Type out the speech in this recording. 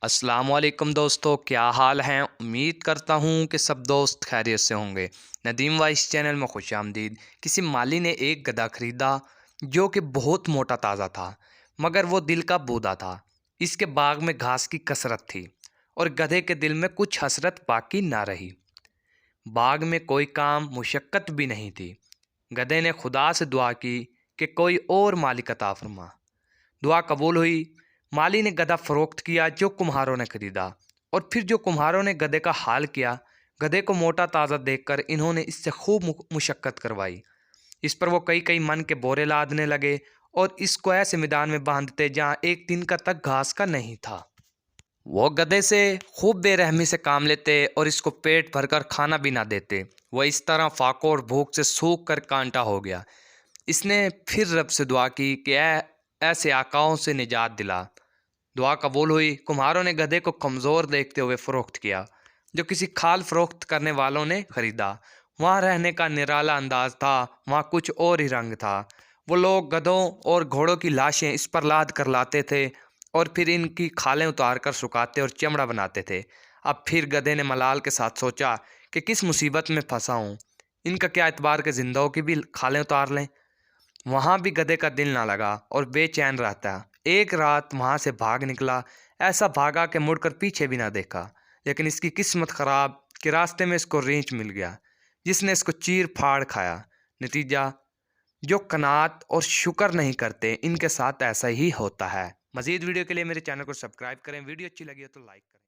السلام علیکم دوستو، کیا حال ہیں؟ امید کرتا ہوں کہ سب دوست خیریت سے ہوں گے۔ ندیم وائس چینل میں خوش آمدید۔ کسی مالی نے ایک گدھا خریدا جو کہ بہت موٹا تازہ تھا، مگر وہ دل کا بودا تھا۔ اس کے باغ میں گھاس کی کثرت تھی اور گدھے کے دل میں کچھ حسرت باقی نہ رہی۔ باغ میں کوئی کام مشقت بھی نہیں تھی۔ گدھے نے خدا سے دعا کی کہ کوئی اور مالک عطا فرما۔ دعا قبول ہوئی۔ مالی نے گدھا فروخت کیا جو کمہاروں نے خریدا، اور پھر جو کمہاروں نے گدھے کا حال کیا، گدھے کو موٹا تازہ دیکھ کر انہوں نے اس سے خوب مشقت کروائی۔ اس پر وہ کئی من کے بورے لادنے لگے اور اس کو ایسے میدان میں باندھتے جہاں ایک تنکا تک گھاس کا نہیں تھا۔ وہ گدھے سے خوب بے رحمی سے کام لیتے اور اس کو پیٹ بھر کر کھانا بھی نہ دیتے۔ وہ اس طرح فاقوں اور بھوک سے سوکھ کر کانٹا ہو گیا۔ اس نے پھر رب سے دعا کی کہ ایسے آقاؤں سے نجات دلا۔ دعا قبول ہوئی۔ کمہاروں نے گدھے کو کمزور دیکھتے ہوئے فروخت کیا، جو کسی کھال فروخت کرنے والوں نے خریدا۔ وہاں رہنے کا نرالا انداز تھا، وہاں کچھ اور ہی رنگ تھا۔ وہ لوگ گدھوں اور گھوڑوں کی لاشیں اس پر لاد کر لاتے تھے اور پھر ان کی کھالیں اتار کر سکھاتے اور چمڑا بناتے تھے۔ اب پھر گدھے نے ملال کے ساتھ سوچا کہ کس مصیبت میں پھنسا ہوں، ان کا کیا اعتبار کہ زندوں کی بھی کھالیں اتار لیں۔ وہاں بھی گدھے کا دل نہ لگا اور بے چین رہتا۔ ایک رات وہاں سے بھاگ نکلا، ایسا بھاگا کہ مڑ کر پیچھے بھی نہ دیکھا۔ لیکن اس کی قسمت خراب کہ راستے میں اس کو ریچھ مل گیا جس نے اس کو چیر پھاڑ کھایا۔ نتیجہ، جو قناعت اور شکر نہیں کرتے ان کے ساتھ ایسا ہی ہوتا ہے۔ مزید ویڈیو کے لیے میرے چینل کو سبسکرائب کریں۔ ویڈیو اچھی لگی ہو تو لائک کریں۔